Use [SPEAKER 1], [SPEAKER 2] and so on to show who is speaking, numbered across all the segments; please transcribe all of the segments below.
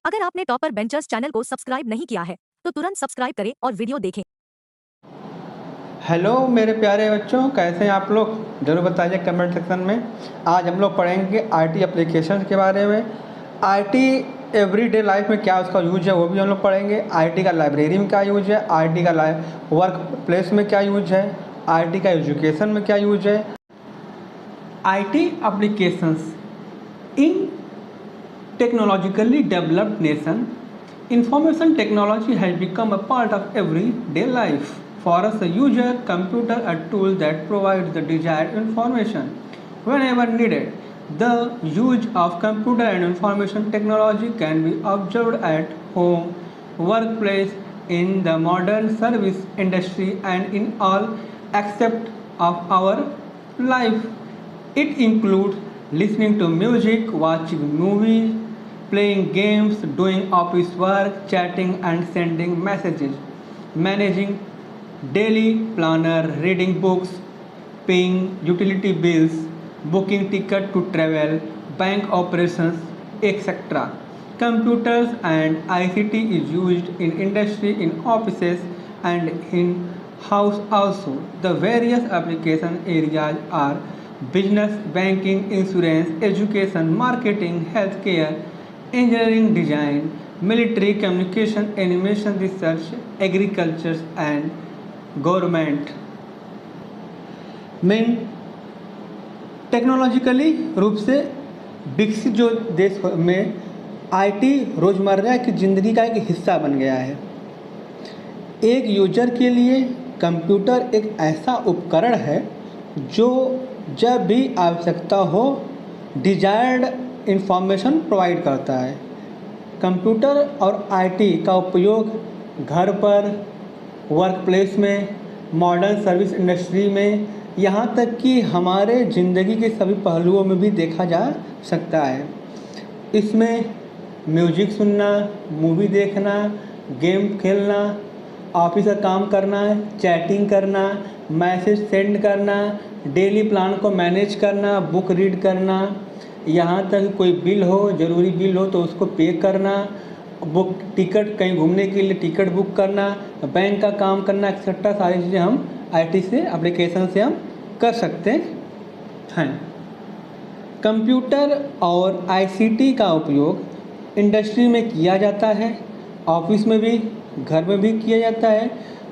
[SPEAKER 1] अगर आपने topper benchers channel को सब्सक्राइब नहीं किया है तो तुरंत सब्सक्राइब करें और वीडियो देखें।
[SPEAKER 2] हेलो मेरे प्यारे बच्चों, कैसे हैं आप लोग? ज़रूर बताइए कमेंट सेक्शन में। आज हम लोग पढ़ेंगे आईटी एप्लीकेशन के बारे में। आईटी एवरीडे लाइफ में क्या उसका यूज है वो भी हम लोग पढ़ेंगे। आईटी का लाइब्रेरी में क्या यूज है, आईटी का वर्क प्लेस में क्या यूज है, आईटी का एजुकेशन में क्या यूज है। IT applications in technologically developed nation, information technology has become a part of everyday life. For us, a user, computer, a tool that provides the desired information whenever needed. The use of computer and information technology can be observed at home, workplace, in the modern service industry, and in all aspects of our life. It includes listening to music, watching movies, playing games, doing office work, chatting and sending messages, managing daily planner, reading books, paying utility bills, booking ticket to travel, bank operations, etc. Computers and ICT is used in industry, in offices and in house also. The various application areas are business, banking, insurance, education, marketing, healthcare, engineering design, military communication, animation research, agriculture and government में technologically रूप से विकसित जो देश में IT रोज़मर्रा की ज़िंदगी का एक हिस्सा बन गया है। एक यूजर के लिए कंप्यूटर एक ऐसा उपकरण है जो जब भी आवश्यकता हो डिजायर्ड इंफॉर्मेशन प्रोवाइड करता है। कंप्यूटर और आईटी का उपयोग घर पर, वर्क प्लेस में, मॉडर्न सर्विस इंडस्ट्री में, यहाँ तक कि हमारे ज़िंदगी के सभी पहलुओं में भी देखा जा सकता है। इसमें म्यूजिक सुनना, मूवी देखना, गेम खेलना, ऑफिस का काम करना, चैटिंग करना, मैसेज सेंड करना, डेली प्लान को मैनेज करना, बुक रीड करना, यहाँ तक कोई बिल हो, ज़रूरी बिल हो तो उसको पे करना, बुक टिकट कहीं घूमने के लिए टिकट बुक करना, बैंक का काम करना, एक्सेट्रा सारी चीज़ें हम आईटी से एप्लीकेशन से हम कर सकते हैं। कंप्यूटर और आईसीटी का उपयोग इंडस्ट्री में किया जाता है, ऑफिस में भी, घर में भी किया जाता है।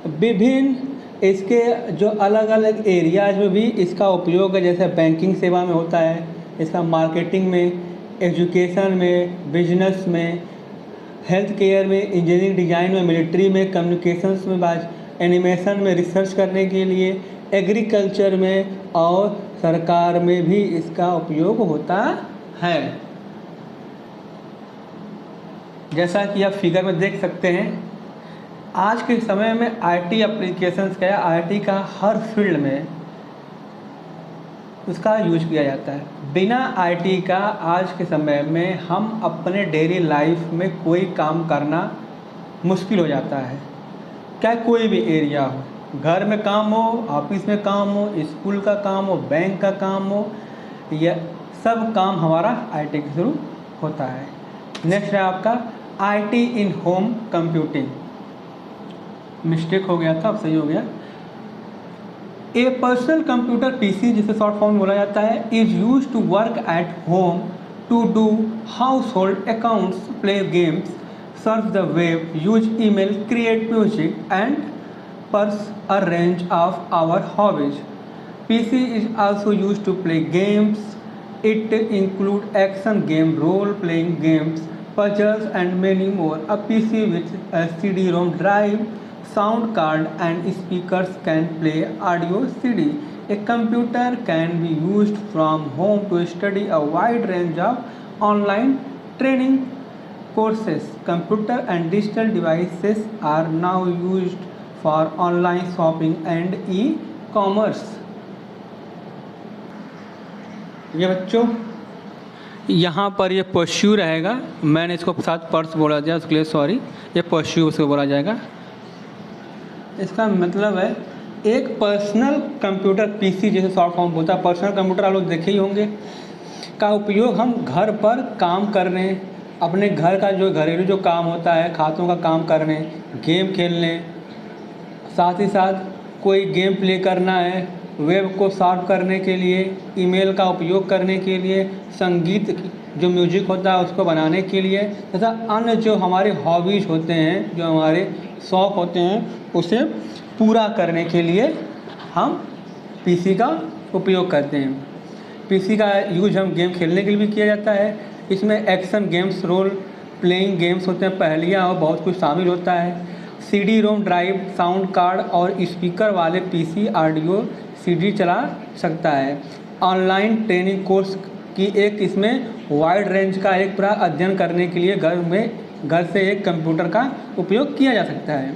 [SPEAKER 2] विभिन्न इसके जो अलग अलग एरियाज में भी इसका उपयोग है, जैसे बैंकिंग सेवा में होता है, इसका मार्केटिंग में, एजुकेशन में, बिजनेस में, हेल्थ केयर में, इंजीनियरिंग डिज़ाइन में, मिलिट्री में, कम्युनिकेशंस में, एनिमेशन में, रिसर्च करने के लिए, एग्रीकल्चर में और सरकार में भी इसका उपयोग होता है। जैसा कि आप फिगर में देख सकते हैं, आज के समय में आईटी एप्लीकेशंस का, आईटी का हर फील्ड में उसका यूज किया जाता है। बिना आईटी का आज के समय में हम अपने डेली लाइफ में कोई काम करना मुश्किल हो जाता है। क्या कोई भी एरिया हो, घर में काम हो, ऑफिस में काम हो, स्कूल का काम हो, बैंक का काम हो, यह सब काम हमारा आईटी के थ्रू होता है। नेक्स्ट है आपका IT in home computing. Mistake हो गया था, अब सही हो गया। ए पर्सनल कंप्यूटर पीसी, जिसे शॉर्ट फॉर्म बोला जाता है, is use to work at home, to do household accounts, play games, search the web, use email, create music and pursue a range of our hobbies. PC is also use to play games. It include action game, role playing games, puzzles and many more. A PC with a CD-ROM drive, sound card and speakers can play audio CD. A computer can be used from home to study a wide range of online training courses. Computer and digital devices are now used for online shopping and e-commerce. ये बच्चों यहाँ पर ये पशु रहेगा, मैंने इसको साथ पर्स बोला जाए उसके लिए सॉरी, ये पशु उसको बोला जाएगा। इसका मतलब है एक पर्सनल कंप्यूटर पीसी, जैसे शॉर्ट फॉर्म होता है, पर्सनल कंप्यूटर आप लोग देखे ही होंगे, का उपयोग हम घर पर काम करने, अपने घर का जो घरेलू जो काम होता है, खातों का काम करने, गेम खेलने, साथ ही साथ कोई गेम प्ले करना है, वेब को सॉल्व करने के लिए, ईमेल का उपयोग करने के लिए, संगीत जो म्यूजिक होता है उसको बनाने के लिए, तथा अन्य जो हमारे हॉबीज़ होते हैं, जो हमारे शौक़ होते हैं, उसे पूरा करने के लिए हम पीसी का उपयोग करते हैं। पीसी का यूज हम गेम खेलने के लिए भी किया जाता है। इसमें action games, role playing games होते हैं, पहेलियाँ और बहुत कुछ शामिल होता है। CD ROM drive, sound card और स्पीकर वाले पीसी ऑडियो सीडी चला सकता है। ऑनलाइन ट्रेनिंग कोर्स की एक इसमें वाइड रेंज का एक पूरा अध्ययन करने के लिए घर से एक कंप्यूटर का उपयोग किया जा सकता है।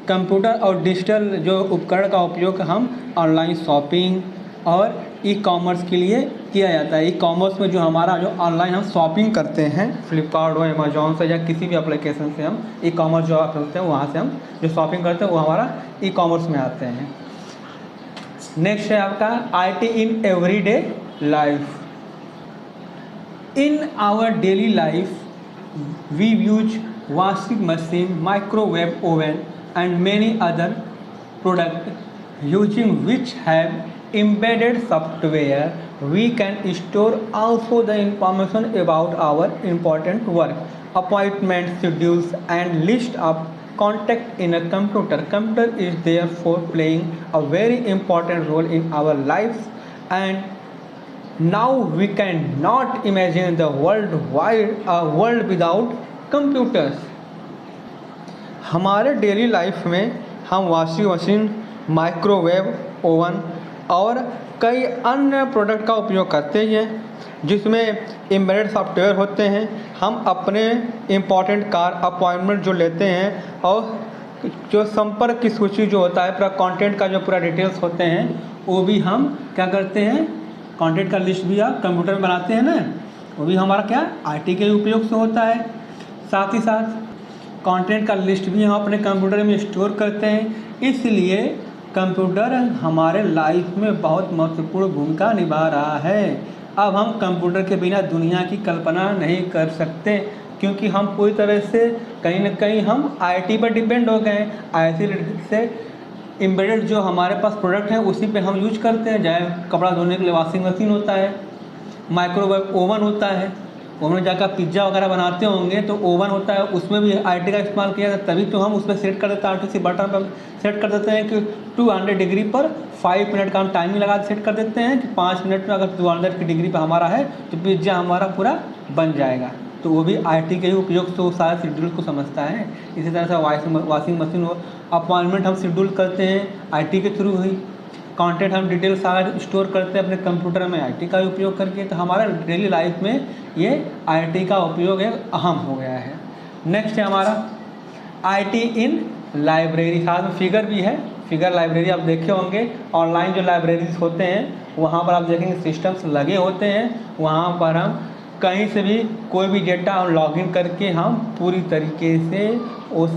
[SPEAKER 2] कंप्यूटर और डिजिटल जो उपकरण का उपयोग हम ऑनलाइन शॉपिंग और ई कॉमर्स के लिए किया जाता है। ई कॉमर्स में जो हमारा जो ऑनलाइन हम शॉपिंग करते हैं, फ्लिपकार्ट हो, अमेजोन से या किसी भी एप्लीकेशन से हम ई कॉमर्स जो आप करते हैं वहाँ से हम जो शॉपिंग करते हैं वो हमारा ई कॉमर्स में आते हैं। नेक्स्ट है आपका IT in everyday life. In our daily life we use washing machine, microwave oven and many other products using which have embedded software. We can store also the information about our important work, appointment schedules and list of contact in a computer. Computer is therefore playing a very important role in our lives, and now we cannot imagine the world without computers. हमारे daily life में हम washing machine, microwave oven और कई अन्य product का उपयोग करते हैं जिसमें एम्बेडेड सॉफ्टवेयर होते हैं। हम अपने इम्पॉर्टेंट अपॉइंटमेंट जो लेते हैं और जो संपर्क की सूची जो होता है, पूरा कंटेंट का जो पूरा डिटेल्स होते हैं वो भी हम क्या करते हैं, कंटेंट का लिस्ट भी आप कंप्यूटर में बनाते हैं ना, वो भी हमारा क्या आईटी के उपयोग से होता है। साथ ही साथ कंटेंट का लिस्ट भी हम अपने कंप्यूटर में स्टोर करते हैं। इसलिए कंप्यूटर हमारे लाइफ में बहुत महत्वपूर्ण भूमिका निभा रहा है। अब हम कंप्यूटर के बिना दुनिया की कल्पना नहीं कर सकते, क्योंकि हम पूरी तरह से कहीं ना कहीं हम आईटी पर डिपेंड हो गए हैं। आईटी से एम्बेडेड जो हमारे पास प्रोडक्ट हैं उसी पे हम यूज करते हैं। चाहे कपड़ा धोने के लिए वॉशिंग मशीन होता है, माइक्रोवेव ओवन होता है, ओवन जाकर पिज्ज़ा वगैरह बनाते होंगे तो ओवन होता है, उसमें भी आईटी का इस्तेमाल किया जाता है। तभी तो हम उसमें सेट कर देते हैं, आरटीसी बटन पर सेट कर देते हैं कि 200 डिग्री पर 5 मिनट का हम टाइमिंग लगा सेट कर देते हैं कि 5 मिनट में अगर 200 की डिग्री पर हमारा है तो पिज्ज़ा हमारा पूरा बन जाएगा। तो वो भी आईटी के ही उपयोग से वो सारा शेड्यूल को समझता है। इसी तरह से वॉशिंग मशीन हो, अपॉइंटमेंट हम शेड्यूल करते हैं आईटी के थ्रू ही। कंटेंट हम डिटेल सारा स्टोर करते हैं अपने कंप्यूटर में आईटी का उपयोग करके। तो हमारा डेली लाइफ में ये आईटी का उपयोग एक अहम हो गया है। नेक्स्ट है हमारा आईटी इन लाइब्रेरी। साथ में फिगर भी है, फिगर लाइब्रेरी आप देखे होंगे। ऑनलाइन जो लाइब्रेरीज होते हैं वहाँ पर आप देखेंगे सिस्टम्स लगे होते हैं, वहाँ पर हम कहीं से भी कोई भी डेटा हम लॉगिन करके हम पूरी तरीके से उस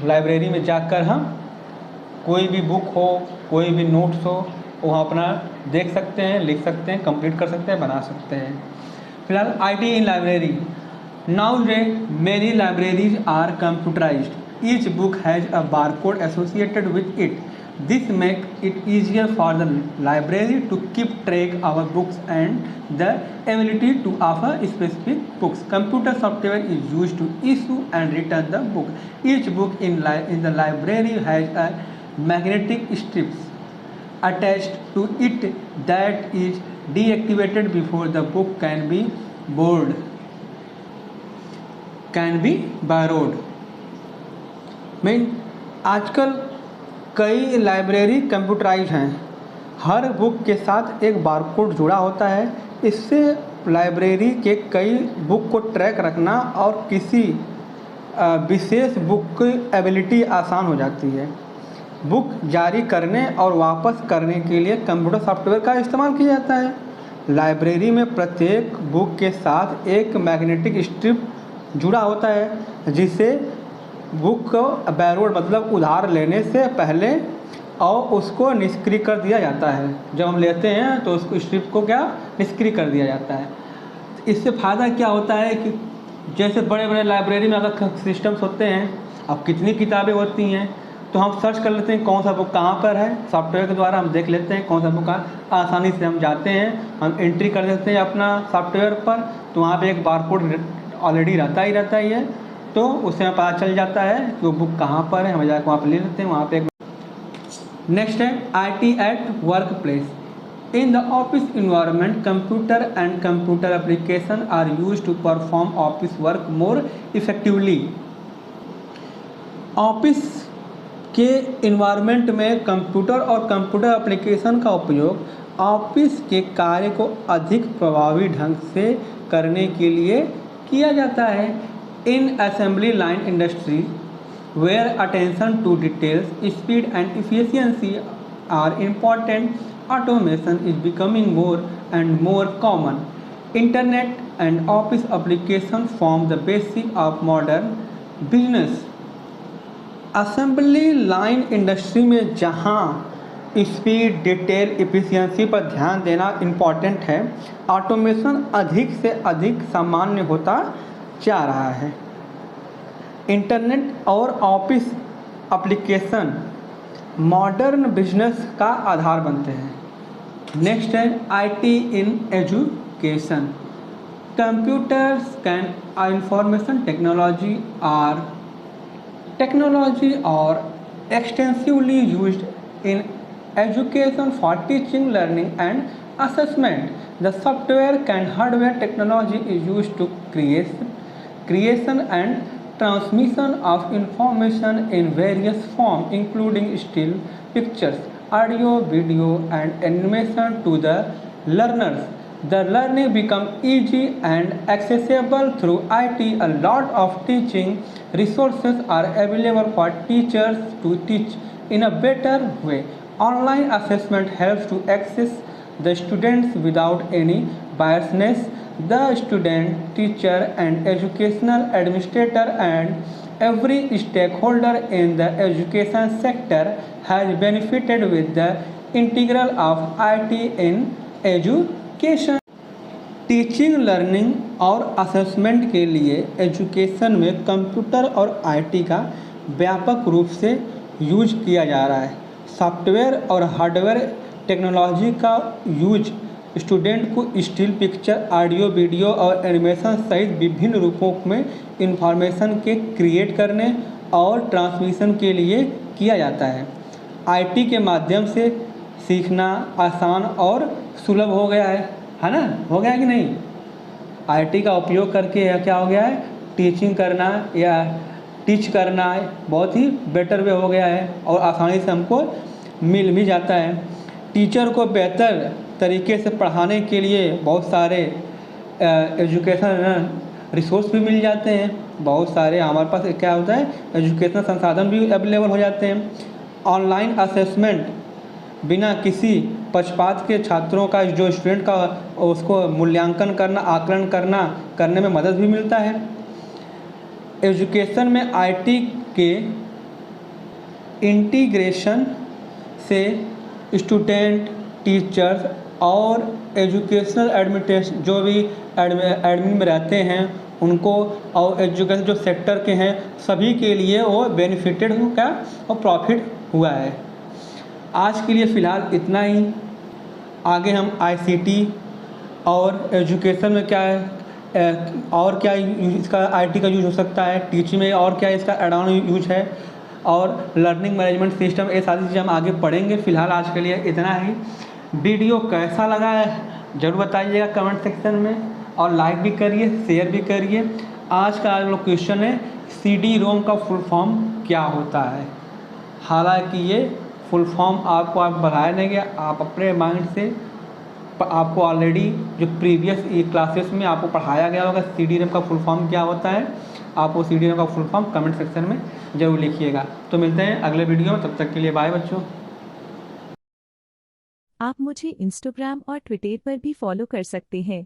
[SPEAKER 2] लाइब्रेरी में जाकर हम कोई भी बुक हो, कोई भी नोट्स हो, वहाँ अपना देख सकते हैं, लिख सकते हैं, कंप्लीट कर सकते हैं, बना सकते हैं। फिलहाल IT in library. Nowadays many libraries are computerised. Each book has a barcode associated with it. This make it easier for the library to keep track our books and the ability to offer specific books. Computer software is used to issue and return the book. Each book in the library has a magnetic strips attached to it that is deactivated before the book can be borrowed। Mean आजकल कई library computerise हैं। हर book के साथ एक barcode जुड़ा होता है। इससे लाइब्रेरी के कई बुक को ट्रैक रखना और किसी विशेष बुक की एबिलिटी आसान हो जाती है। बुक जारी करने और वापस करने के लिए कंप्यूटर सॉफ्टवेयर का इस्तेमाल किया जाता है। लाइब्रेरी में प्रत्येक बुक के साथ एक मैग्नेटिक स्ट्रिप जुड़ा होता है जिसे बुक को बैरोड मतलब उधार लेने से पहले और उसको निष्क्रिय कर दिया जाता है। जब हम लेते हैं तो उसको स्ट्रिप को क्या निष्क्रिय कर दिया जाता है। इससे फ़ायदा क्या होता है कि जैसे बड़े बड़े लाइब्रेरी में अगर सिस्टम्स होते हैं, अब कितनी किताबें होती हैं, तो हम सर्च कर लेते हैं कौन सा बुक कहाँ पर है, सॉफ्टवेयर के द्वारा हम देख लेते हैं कौन सा बुक आसानी से हम जाते हैं, हम एंट्री कर देते हैं अपना सॉफ्टवेयर पर, तो वहाँ पे एक बारकोड ऑलरेडी रहता ही है, तो उससे हमें पता चल जाता है कि वो बुक कहाँ पर है, हम जाकर वहाँ पर ले लेते हैं। वहाँ पे नेक्स्ट है IT at work place. In the office environment, computer and computer application are used to perform office work more effectively. Office के इन्वायरमेंट में कंप्यूटर और कंप्यूटर एप्लीकेशन का उपयोग ऑफिस के कार्य को अधिक प्रभावी ढंग से करने के लिए किया जाता है। इन assembly line industry where attention to details, speed and efficiency are important, automation is becoming more and more common. Internet and office applications form the basis of modern business. Assembly line industry में जहाँ speed, detail, efficiency पर ध्यान देना important है, automation अधिक से अधिक सामान्य होता जा रहा है। इंटरनेट और ऑफिस एप्लीकेशन मॉडर्न बिजनेस का आधार बनते हैं। नेक्स्ट है IT in education. Computers can information technology और extensively used in education for teaching, learning and assessment. The software and hardware technology is used to creation and transmission of information in various forms, including still, pictures, audio, video and animation to the learners. The learning becomes easy and accessible through IT. A lot of teaching resources are available for teachers to teach in a better way. Online assessment helps to access the students without any biasness. The student, teacher and educational administrator and every stakeholder in the education sector has benefited with the integral of IT in education. Teaching, learning और assessment के लिए education में computer और IT का व्यापक रूप से use किया जा रहा है। सॉफ्टवेयर और हार्डवेयर टेक्नोलॉजी का यूज स्टूडेंट को स्टिल, पिक्चर, ऑडियो, वीडियो और एनिमेशन सहित विभिन्न रूपों में इंफॉर्मेशन के क्रिएट करने और ट्रांसमिशन के लिए किया जाता है। IT के माध्यम से सीखना आसान और सुलभ हो गया है ना? हो गया कि नहीं? IT का उपयोग करके क्या हो गया है, टीचिंग करना या टीच करना बहुत ही बेटर वे हो गया है और आसानी से हमको मिल भी जाता है। टीचर को बेहतर तरीके से पढ़ाने के लिए बहुत सारे एजुकेशन रिसोर्स भी मिल जाते हैं। बहुत सारे हमारे पास क्या होता है, एजुकेशनल संसाधन भी अवेलेबल हो जाते हैं। ऑनलाइन असेसमेंट बिना किसी पक्षपात के छात्रों का, जो स्टूडेंट का, उसको मूल्यांकन करना, आकलन करने में मदद भी मिलता है। एजुकेशन में IT के इंटीग्रेशन से स्टूडेंट, टीचर्स और एजुकेशनल एडमिनिस्ट्रेशन जो भी एडमिन में रहते हैं उनको, और एजुकेशन जो सेक्टर के हैं सभी के लिए वो बेनिफिटेड का और प्रॉफिट हुआ है। आज के लिए फ़िलहाल इतना ही। आगे हम ICT और एजुकेशन में क्या है और क्या इसका IT का यूज हो सकता है, टीचिंग में और क्या इसका एड ऑन यूज है, और लर्निंग मैनेजमेंट सिस्टम, ये सारी चीज़ें हम आगे पढ़ेंगे। फ़िलहाल आज के लिए इतना ही। वीडियो कैसा लगा है ज़रूर बताइएगा कमेंट सेक्शन में, और लाइक भी करिए, शेयर भी करिए। आज का लोग क्वेश्चन है CD-ROM का फुल फॉर्म क्या होता है। हालांकि ये फुल फॉर्म आपको बताया नहीं गया, आप अपने माइंड से, आपको ऑलरेडी जो प्रीवियस क्लासेस में आपको पढ़ाया गया होगा CD-ROM का फुल फॉर्म क्या होता है। आप वो CD-ROM का फुल फॉर्म कमेंट सेक्शन में ज़रूर लिखिएगा। तो मिलते हैं अगले वीडियो में, तब तक के लिए बाय बच्चों।
[SPEAKER 3] आप मुझे इंस्टाग्राम और ट्विटर पर भी फॉलो कर सकते हैं।